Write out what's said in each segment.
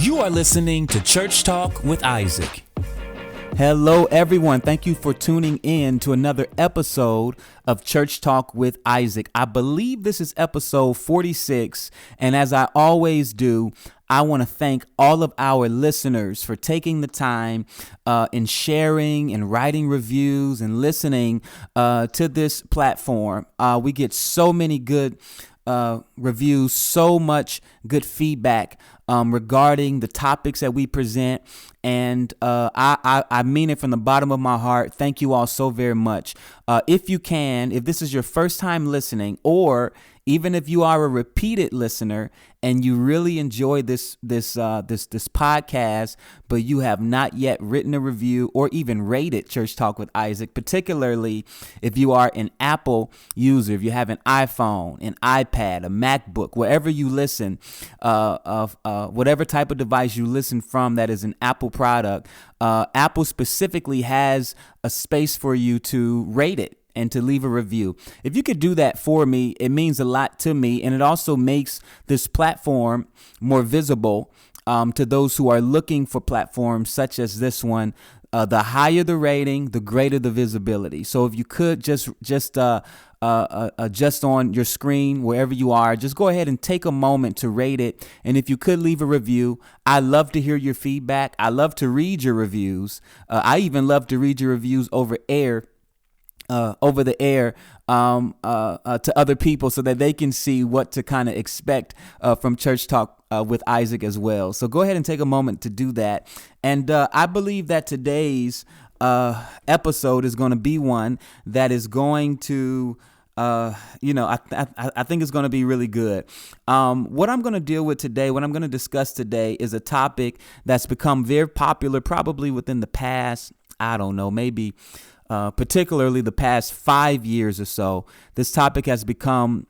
You are listening to Church Talk with Isaac. Hello, everyone. Thank you for tuning in to another episode of Church Talk with Isaac. I believe this is episode 46. And as I always do, I want to thank all of our listeners for taking the time and sharing and writing reviews and listening to this platform. We get so many good reviews, so much good feedback regarding the topics that we present. And I mean it from the bottom of my heart. Thank you all so very much. If you can, if this is your first time listening, or even if you are a repeated listener and you really enjoy this podcast, but you have not yet written a review or even rated Church Talk with Isaac, particularly if you are an Apple user, if you have an iPhone, an iPad, a MacBook, wherever you listen, whatever type of device you listen from that is an Apple product, Apple specifically has a space for you to rate it and to leave a review. If you could do that for me, it means a lot to me. And it also makes this platform more visible to those who are looking for platforms such as this one. The higher the rating, the greater the visibility. So if you could just on your screen, wherever you are, just go ahead and take a moment to rate it. And if you could leave a review, I love to hear your feedback. I love to read your reviews. I even love to read your reviews over the air to other people so that they can see what to kind of expect from Church Talk with Isaac as well. So go ahead and take a moment to do that. And I believe that today's episode is going to be one that is going to I think it's going to be really good. What I'm going to deal with today, what I'm going to discuss today, is a topic that's become very popular probably within the past, I don't know, maybe particularly the past 5 years or so. This topic has become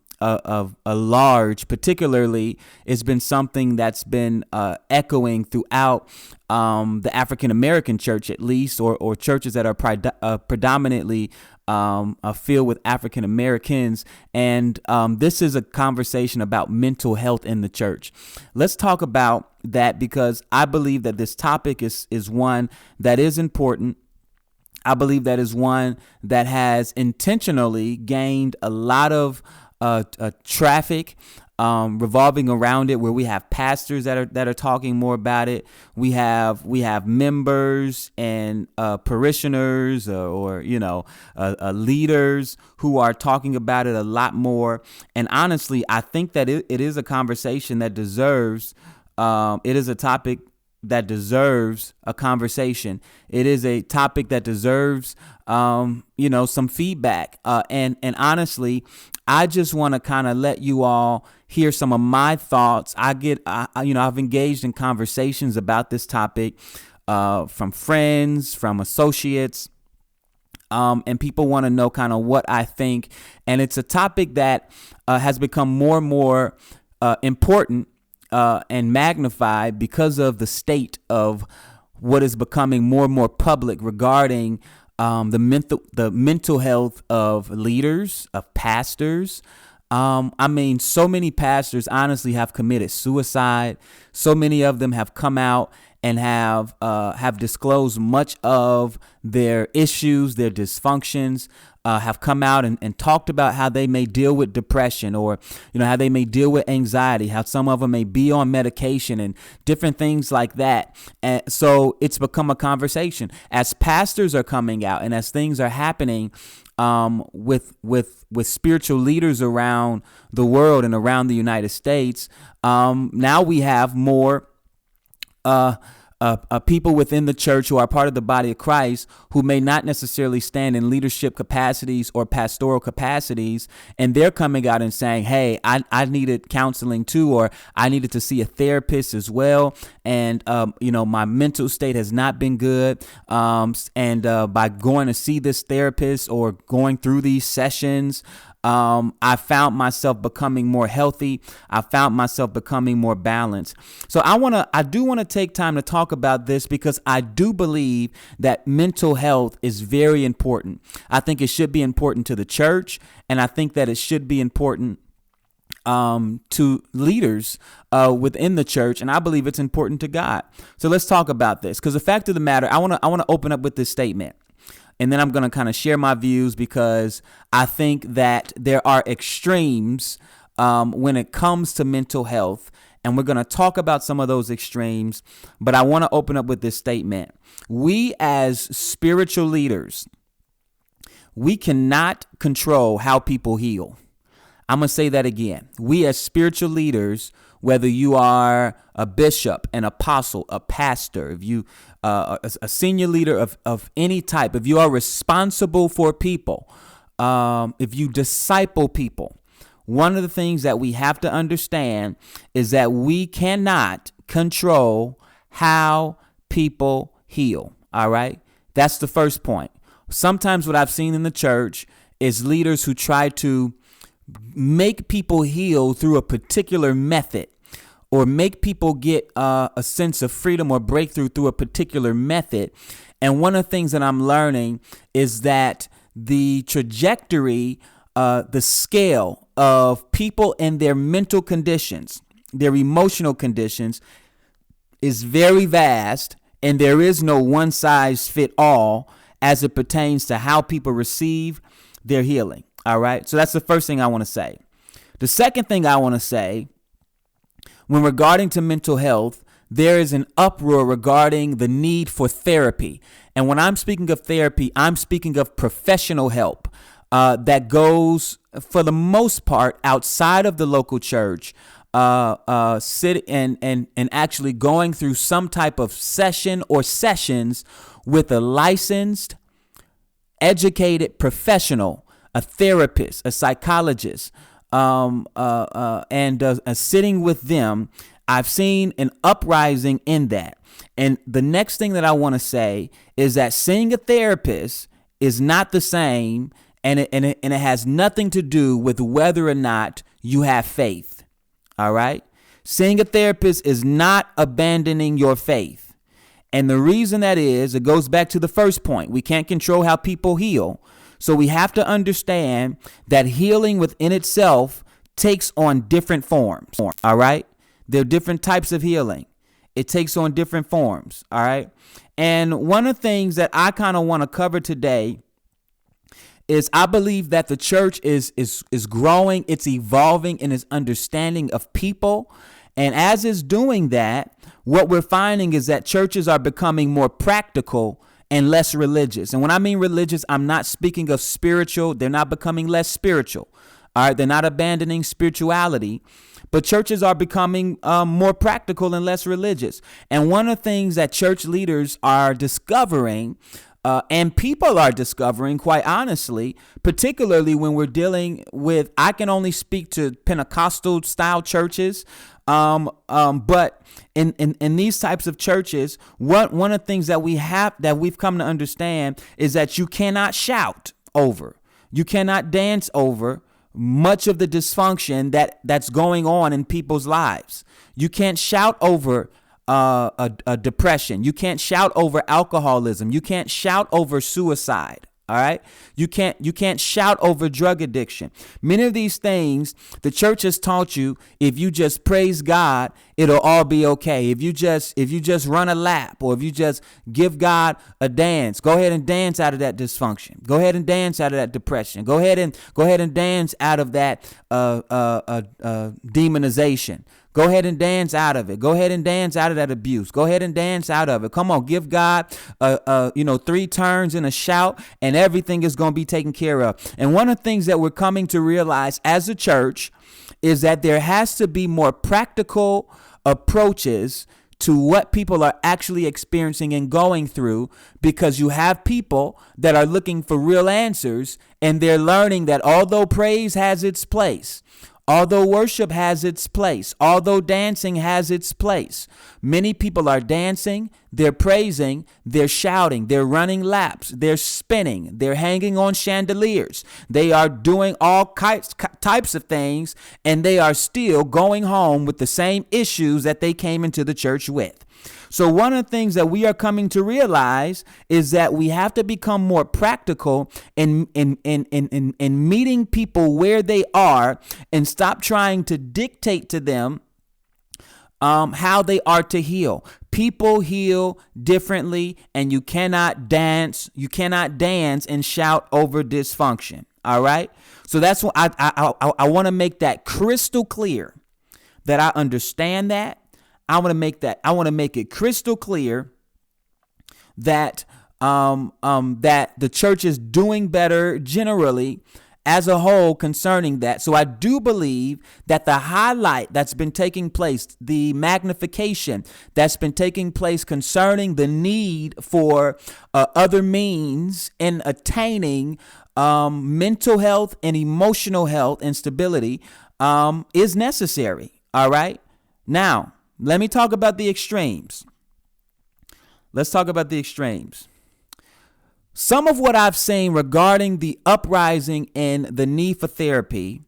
particularly it's been something that's been echoing throughout the African American church, at least, or churches that are predominantly filled with African Americans. And this is a conversation about mental health in the church. Let's talk about that, because I believe that this topic is one that is important. I believe that is one that has intentionally gained a lot of traffic revolving around it, where we have pastors that are talking more about it. We have members and parishioners or leaders who are talking about it a lot more. And honestly, I think that it is a conversation that deserves. It is a topic that deserves a conversation. It is a topic that deserves, some feedback. And honestly, I just want to kind of let you all hear some of my thoughts. I've engaged in conversations about this topic from friends, from associates, and people want to know kind of what I think. And it's a topic that has become more and more important and magnified because of the state of what is becoming more and more public regarding the mental health of leaders, of pastors. So many pastors honestly have committed suicide. So many of them have come out and have disclosed much of their issues, their dysfunctions, have come out and talked about how they may deal with depression, or, how they may deal with anxiety, how some of them may be on medication and different things like that. And so it's become a conversation as pastors are coming out and as things are happening with spiritual leaders around the world and around the United States. Now we have more people within the church who are part of the body of Christ who may not necessarily stand in leadership capacities or pastoral capacities. And they're coming out and saying, hey, I needed counseling too, or I needed to see a therapist as well. And, my mental state has not been good. By going to see this therapist or going through these sessions, I found myself becoming more healthy. I found myself becoming more balanced. So I do want to take time to talk about this because I do believe that mental health is very important. I think it should be important to the church, and I think that it should be important to leaders within the church, and I believe it's important to God. So let's talk about this, because the fact of the matter, I want to open up with this statement, and then I'm going to kind of share my views, because I think that there are extremes when it comes to mental health, and we're going to talk about some of those extremes. But I want to open up with this statement: we as spiritual leaders, we cannot control how people heal. I'm going to say that again. We as spiritual leaders, whether you are a bishop, an apostle, a pastor, if you a senior leader of any type, if you are responsible for people, if you disciple people, one of the things that we have to understand is that we cannot control how people heal. All right. That's the first point. Sometimes what I've seen in the church is leaders who try to make people heal through a particular method, or make people get a sense of freedom or breakthrough through a particular method. And one of the things that I'm learning is that the trajectory, the scale of people and their mental conditions, their emotional conditions, is very vast, and there is no one size fit all as it pertains to how people receive their healing. All right. So that's the first thing I want to say. The second thing I want to say, when regarding to mental health, there is an uproar regarding the need for therapy. And when I'm speaking of therapy, I'm speaking of professional help that goes, for the most part, outside of the local church, sit and actually going through some type of session or sessions with a licensed, educated professional, a therapist, a psychologist, and sitting with them. I've seen an uprising in that. And the next thing that I want to say is that seeing a therapist is not the same, and it has nothing to do with whether or not you have faith. All right. Seeing a therapist is not abandoning your faith. And the reason that is, it goes back to the first point. We can't control how people heal. So we have to understand that healing within itself takes on different forms. All right. There are different types of healing. It takes on different forms. All right. And one of the things that I kind of want to cover today is I believe that the church is growing, it's evolving in its understanding of people. And as it's doing that, what we're finding is that churches are becoming more practical and less religious. And when I mean religious, I'm not speaking of spiritual. They're not becoming less spiritual. All right. They're not abandoning spirituality, but churches are becoming more practical and less religious. And one of the things that church leaders are discovering, and people are discovering, quite honestly, particularly when we're dealing with, I can only speak to Pentecostal style churches. But in these types of churches, one of the things that we've come to understand is that you cannot shout over, you cannot dance over much of the dysfunction that's going on in people's lives. You can't shout over a depression. You can't shout over alcoholism. You can't shout over suicide. All right. You can't shout over drug addiction. Many of these things the church has taught you, if you just praise God, it'll all be okay. If you just run a lap, or if you just give God a dance, go ahead and dance out of that dysfunction. Go ahead and dance out of that depression. Go ahead and dance out of that demonization. Go ahead and dance out of it. Go ahead and dance out of that abuse. Go ahead and dance out of it. Come on, give God, 3 turns and a shout, and everything is going to be taken care of. And one of the things that we're coming to realize as a church is that there has to be more practical approaches to what people are actually experiencing and going through, because you have people that are looking for real answers, and they're learning that although praise has its place, although worship has its place, although dancing has its place, many people are dancing, they're praising, they're shouting, they're running laps, they're spinning, they're hanging on chandeliers, they are doing all types of things, and they are still going home with the same issues that they came into the church with. So one of the things that we are coming to realize is that we have to become more practical in meeting people where they are and stop trying to dictate to them how they are to heal. People heal differently, and you cannot dance and shout over dysfunction. All right. So that's what I want to make that crystal clear, that I understand that. I want to make it crystal clear that that the church is doing better generally as a whole concerning that. So I do believe that the highlight that's been taking place, the magnification that's been taking place concerning the need for other means in attaining mental health and emotional health and stability is necessary. All right. Now, let me talk about the extremes. Let's talk about the extremes. Some of what I've seen regarding the uprising and the need for therapy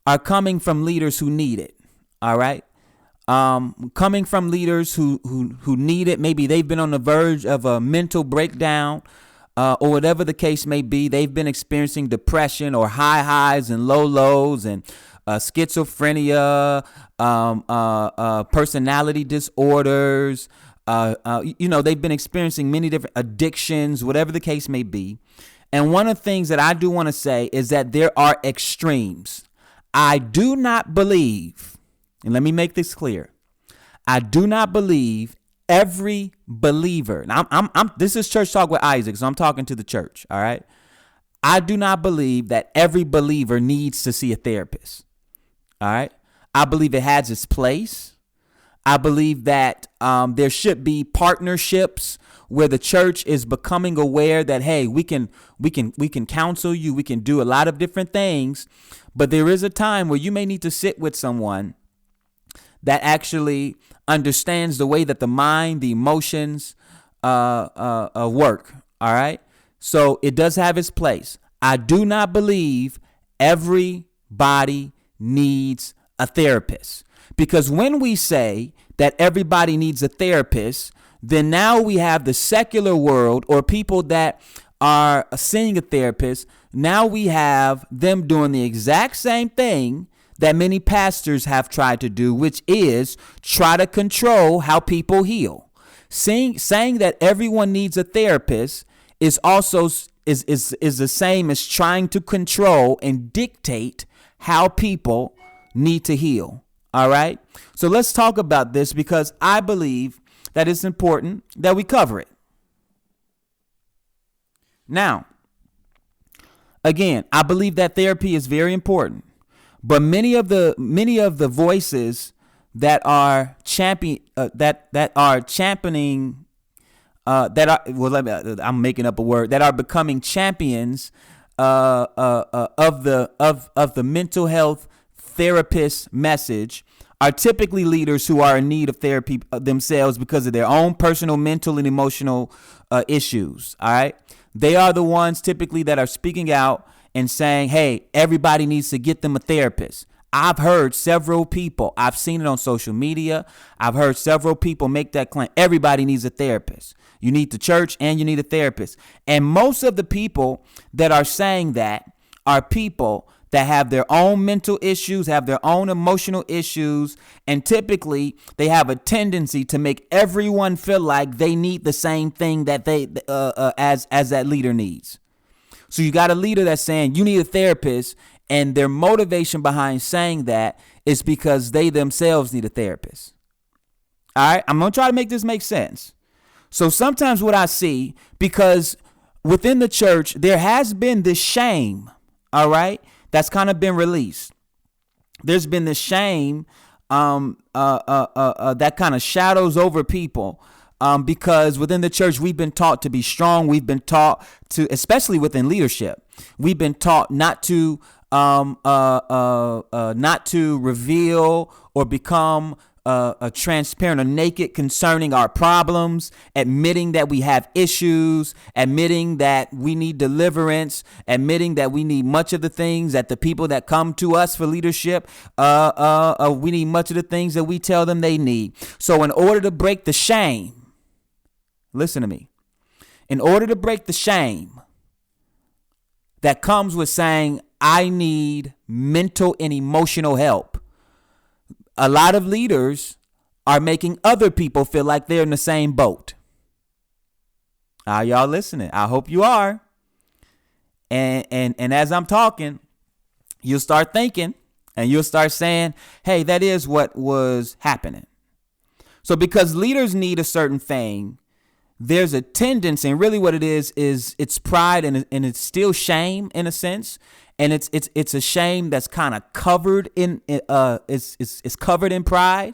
are coming from leaders who need it. All right. Coming from leaders who need it. Maybe they've been on the verge of a mental breakdown, or whatever the case may be. They've been experiencing depression or high highs and low lows, and schizophrenia, personality disorders. They've been experiencing many different addictions, whatever the case may be. And one of the things that I do want to say is that there are extremes. I do not believe, and let me make this clear, I do not believe every believer. Now, this is Church Talk with Isaac, so I'm talking to the church. All right. I do not believe that every believer needs to see a therapist. All right. I believe it has its place. I believe that there should be partnerships where the church is becoming aware that, hey, we can counsel you. We can do a lot of different things. But there is a time where you may need to sit with someone that actually understands the way that the mind, the emotions work. All right. So it does have its place. I do not believe everybody needs a therapist, because when we say that everybody needs a therapist, then now we have the secular world, or people that are seeing a therapist. Now we have them doing the exact same thing that many pastors have tried to do, which is try to control how people heal. Saying that everyone needs a therapist is also is the same as trying to control and dictate how people need to heal. All right. So let's talk about this, because I believe that it's important that we cover it. Now, again, I believe that therapy is very important, but many of the voices that are championing I'm making up a word, that are becoming champions of the mental health therapist message are typically leaders who are in need of therapy themselves because of their own personal mental and emotional issues. All right. They are the ones typically that are speaking out and saying, hey, everybody needs to get them a therapist. I've heard several people, I've seen it on social media, I've heard several people make that claim. Everybody needs a therapist. You need the church and you need a therapist. And most of the people that are saying that are people that have their own mental issues, have their own emotional issues, and typically they have a tendency to make everyone feel like they need the same thing that they as that leader needs. So you got a leader that's saying you need a therapist, and their motivation behind saying that is because they themselves need a therapist. All right, I'm going to try to make this make sense. So sometimes what I see, because within the church, there has been this shame, all right, that's kind of been released. There's been this shame that kind of shadows over people. Because within the church, we've been taught to be strong. We've been taught to, especially within leadership, we've been taught not to reveal or become transparent or naked concerning our problems, admitting that we have issues, admitting that we need deliverance, admitting that we need much of the things that the people that come to us for leadership, we need much of the things that we tell them they need. So in order to break the shame, listen to me, in order to break the shame that comes with saying, I need mental and emotional help, a lot of leaders are making other people feel like they're in the same boat. Are y'all listening? I hope you are. And as I'm talking, you'll start thinking and you'll start saying, hey, that is what was happening. So because leaders need a certain thing, there's a tendency, and really what it is it's pride and it's still shame in a sense. And it's a shame that's kind of covered in it's covered in pride.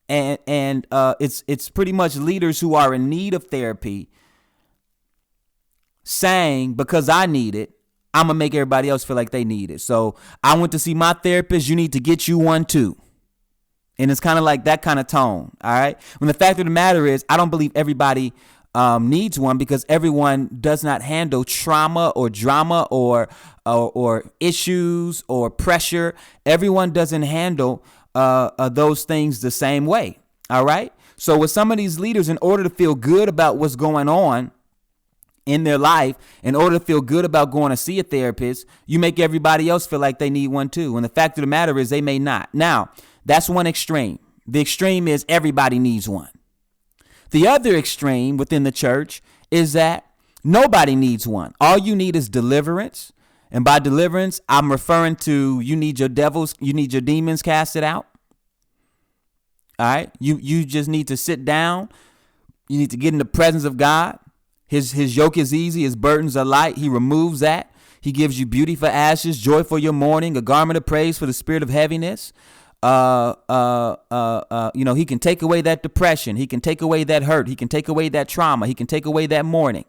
It's pretty much leaders who are in need of therapy saying, because I need it, I'm gonna make everybody else feel like they need it. So I went to see my therapist, you need to get you one too. And it's kind of like that kind of tone. All right. When the fact of the matter is, I don't believe everybody needs one, because everyone does not handle trauma or drama or issues or pressure. Everyone doesn't handle those things the same way. All right. So with some of these leaders, in order to feel good about what's going on in their life, in order to feel good about going to see a therapist, you make everybody else feel like they need one too. And the fact of the matter is, they may not. Now, that's one extreme. The extreme is everybody needs one. The other extreme within the church is that nobody needs one. All you need is deliverance. And by deliverance, I'm referring to you need your demons casted out. All right. You just need to sit down. You need to get in the presence of God. His yoke is easy. His burdens are light. He removes that. He gives you beauty for ashes, joy for your mourning, a garment of praise for the spirit of heaviness. He can take away that depression. He can take away that hurt. He can take away that trauma. He can take away that mourning.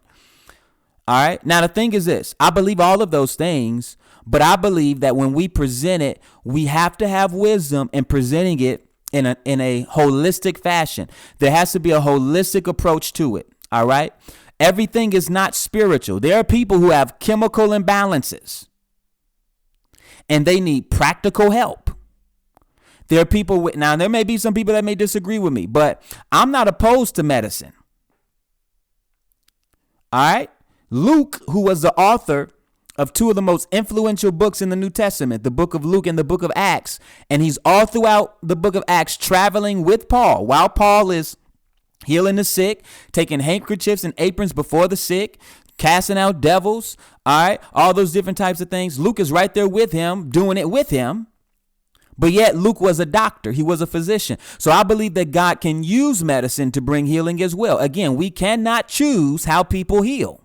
All right. Now, the thing is this, I believe all of those things, but I believe that when we present it, we have to have wisdom in presenting it in a holistic fashion. There has to be a holistic approach to it. All right. Everything is not spiritual. There are people who have chemical imbalances and they need practical help. There are people now there may be some people that may disagree with me, but I'm not opposed to medicine. All right. Luke, who was the author of two of the most influential books in the New Testament, the book of Luke and the book of Acts, and he's all throughout the book of Acts traveling with Paul while Paul is healing the sick, taking handkerchiefs and aprons before the sick, casting out devils. All right. All those different types of things. Luke is right there with him, doing it with him. But yet Luke was a doctor. He was a physician. So I believe that God can use medicine to bring healing as well. Again, we cannot choose how people heal.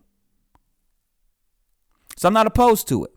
So I'm not opposed to it.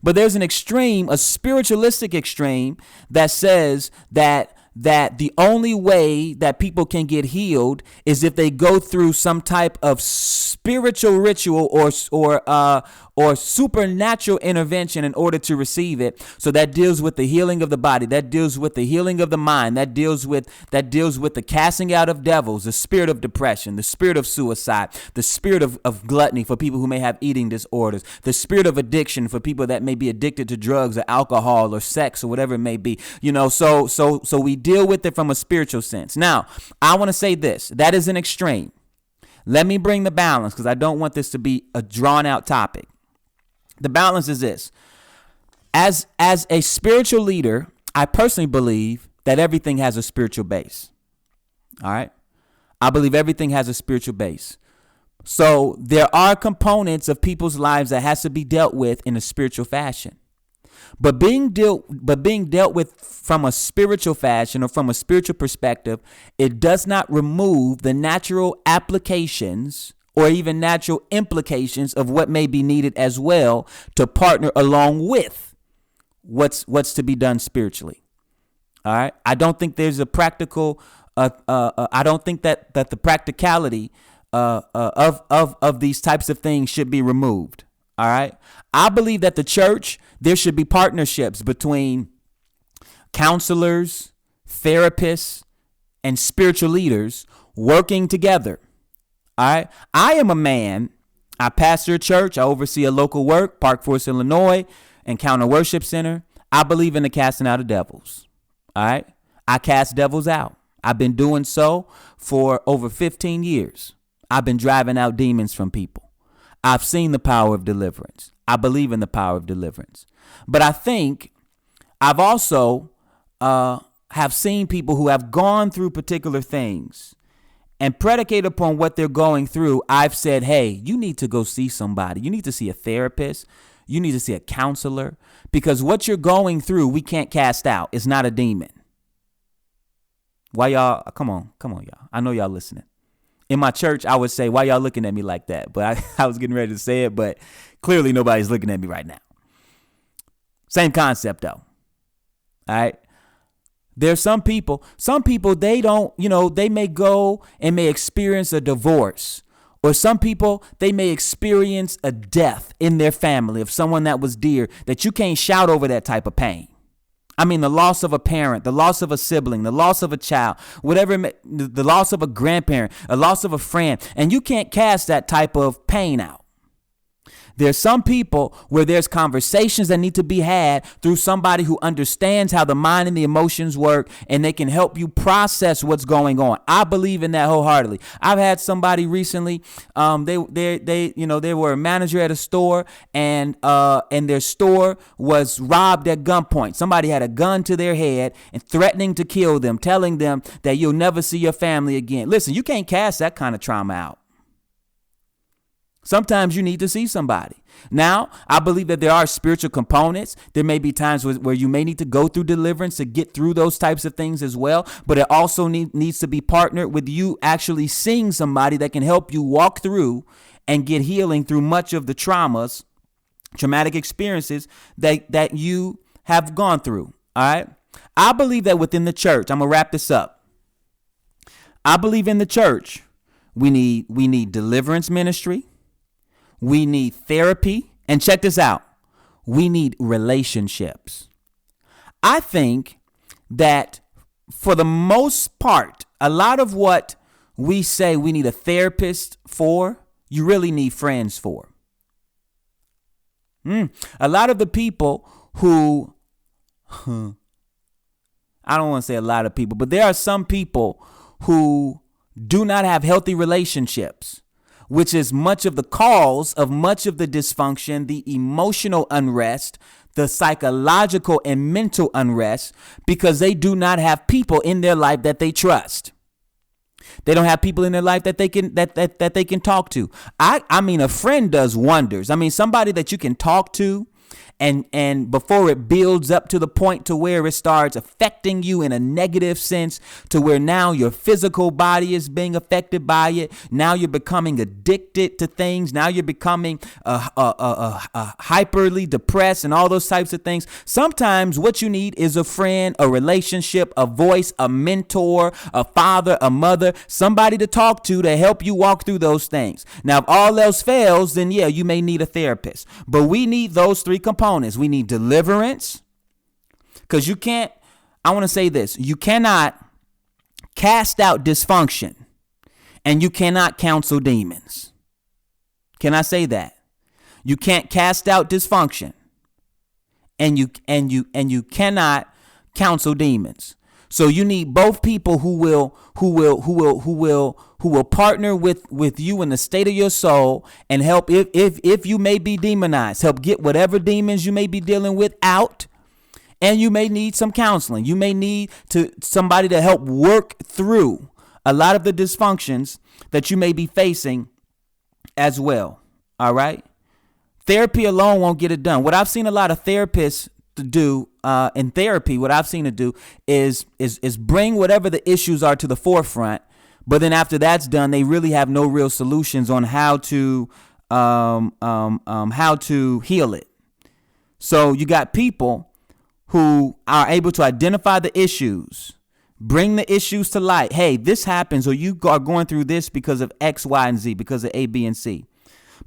But there's an extreme, a spiritualistic extreme that says that the only way that people can get healed is if they go through some type of spiritual ritual or supernatural intervention in order to receive it. So that deals with the healing of the body, that deals with the healing of the mind, that deals with the casting out of devils, the spirit of depression, the spirit of suicide, the spirit of gluttony for people who may have eating disorders, the spirit of addiction for people that may be addicted to drugs or alcohol or sex or whatever it may be. So we deal with it from a spiritual sense. Now, I want to say this, that is an extreme. Let me bring the balance, because I don't want this to be a drawn out topic. The balance is this. As a spiritual leader, I personally believe that everything has a spiritual base. All right. I believe everything has a spiritual base. So there are components of people's lives that has to be dealt with in a spiritual fashion. But being dealt with from a spiritual fashion or from a spiritual perspective, it does not remove the natural applications or even natural implications of what may be needed as well to partner along with what's to be done spiritually. All right. I don't think there's a practical. I don't think that the practicality of these types of things should be removed. All right. I believe that the church, there should be partnerships between counselors, therapists, and spiritual leaders working together. All right. I am a man. I pastor a church. I oversee a local work, Park Forest, Illinois, Encounter Worship Center. I believe in the casting out of devils. All right. I cast devils out. I've been doing so for over 15 years. I've been driving out demons from people. I've seen the power of deliverance. I believe in the power of deliverance. But I think I've also have seen people who have gone through particular things, and predicated upon what they're going through, I've said, hey, you need to go see somebody. You need to see a therapist. You need to see a counselor, because what you're going through, we can't cast out. It's not a demon. Why y'all? Come on, y'all. I know y'all listening. In my church, I would say, why y'all looking at me like that? But I was getting ready to say it, but clearly nobody's looking at me right now. Same concept, though. All right. There's some people, they don't, they may go and may experience a divorce, or some people, they may experience a death in their family of someone that was dear, that you can't shout over that type of pain. I mean, the loss of a parent, the loss of a sibling, the loss of a child, the loss of a grandparent, a loss of a friend, and you can't cast that type of pain out. There's some people where there's conversations that need to be had through somebody who understands how the mind and the emotions work, and they can help you process what's going on. I believe in that wholeheartedly. I've had somebody recently, they were a manager at a store, and their store was robbed at gunpoint. Somebody had a gun to their head and threatening to kill them, telling them that you'll never see your family again. Listen, you can't cast that kind of trauma out. Sometimes you need to see somebody. Now, I believe that there are spiritual components. There may be times where you may need to go through deliverance to get through those types of things as well. But it also needs to be partnered with you actually seeing somebody that can help you walk through and get healing through much of the traumatic experiences that you have gone through. All right. I believe that within the church, I'm going to wrap this up. I believe in the church, we need deliverance ministry. We need therapy. And check this out. We need relationships. I think that for the most part, a lot of what we say we need a therapist for, you really need friends for. A lot of the people who, I don't want to say a lot of people, but there are some people who do not have healthy relationships, which is much of the cause of much of the dysfunction, the emotional unrest, the psychological and mental unrest, because they do not have people in their life that they trust. They don't have people in their life that they can talk to. I mean, a friend does wonders. I mean, somebody that you can talk to, and before it builds up to the point to where it starts affecting you in a negative sense, to where now your physical body is being affected by it. Now you're becoming addicted to things. Now you're becoming hyperly depressed and all those types of things. Sometimes what you need is a friend, a relationship, a voice, a mentor, a father, a mother, somebody to talk to help you walk through those things. Now, if all else fails, then yeah, you may need a therapist. But we need those three components. We need deliverance, because you can't, I want to say this, you cannot cast out dysfunction and you cannot counsel demons. Can I say that? You can't cast out dysfunction and you cannot counsel demons. So you need both people who will partner with you in the state of your soul and help if you may be demonized, help get whatever demons you may be dealing with out. And you may need some counseling. You may need somebody to help work through a lot of the dysfunctions that you may be facing as well. All right. Therapy alone won't get it done. What I've seen a lot of therapists to do in therapy, what I've seen to do is bring whatever the issues are to the forefront. But then after that's done, they really have no real solutions on how to heal it. So you got people who are able to identify the issues, bring the issues to light. Hey, this happens, or you are going through this because of X, Y, and Z, because of A, B, and C.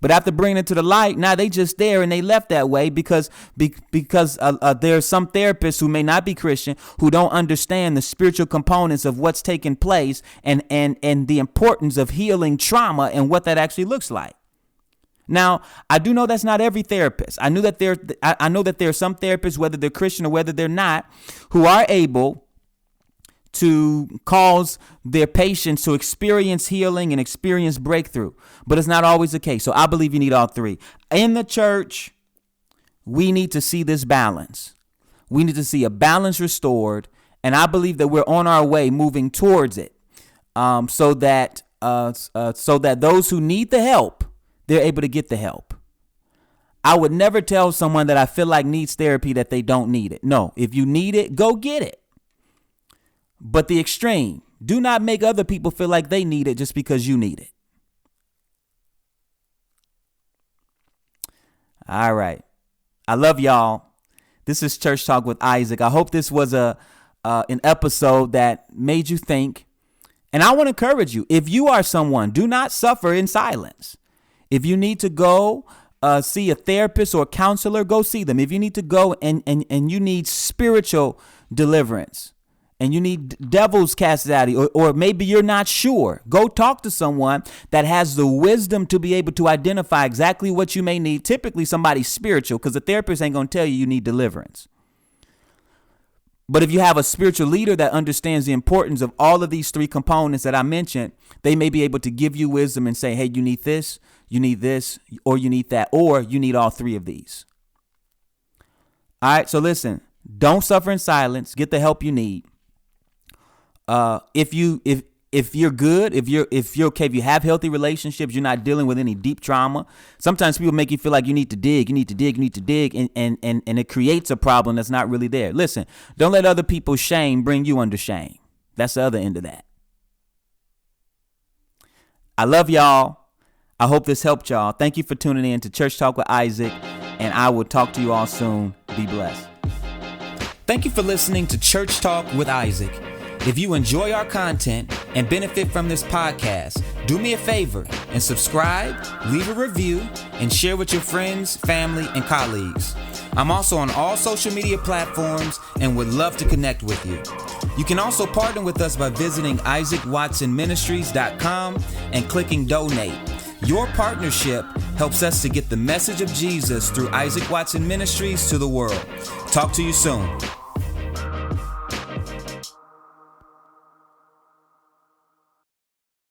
But after bringing it to the light, now they just there and they left that way because there are some therapists who may not be Christian who don't understand the spiritual components of what's taking place and the importance of healing trauma and what that actually looks like. Now, I do know that's not every therapist. I know that there are some therapists, whether they're Christian or whether they're not, who are able to cause their patients to experience healing and experience breakthrough. But it's not always the case. So I believe you need all three. In the church, we need to see this balance. We need to see a balance restored. And I believe that we're on our way moving towards it, so that those who need the help, they're able to get the help. I would never tell someone that I feel like needs therapy that they don't need it. No, if you need it, go get it. But the extreme, do not make other people feel like they need it just because you need it. All right. I love y'all. This is Church Talk with Isaac. I hope this was an episode that made you think. And I want to encourage you. If you are someone, do not suffer in silence. If you need to go see a therapist or a counselor, go see them. If you need to go and you need spiritual deliverance, and you need devils casted out of you, or maybe you're not sure, go talk to someone that has the wisdom to be able to identify exactly what you may need. Typically somebody spiritual, because the therapist ain't going to tell you need deliverance. But if you have a spiritual leader that understands the importance of all of these three components that I mentioned, they may be able to give you wisdom and say, hey, you need this, or you need that, or you need all three of these. All right. So listen, don't suffer in silence. Get the help you need. If you're good, if you're okay, if you have healthy relationships, you're not dealing with any deep trauma. Sometimes people make you feel like you need to dig, and it creates a problem that's not really there. Listen, don't let other people's shame bring you under shame. That's the other end of that. I love y'all. I hope this helped y'all. Thank you for tuning in to Church Talk with Isaac, and I will talk to you all soon. Be blessed. Thank you for listening to Church Talk with Isaac. If you enjoy our content and benefit from this podcast, do me a favor and subscribe, leave a review, and share with your friends, family, and colleagues. I'm also on all social media platforms and would love to connect with you. You can also partner with us by visiting isaacwatsonministries.com and clicking donate. Your partnership helps us to get the message of Jesus through Isaac Watson Ministries to the world. Talk to you soon.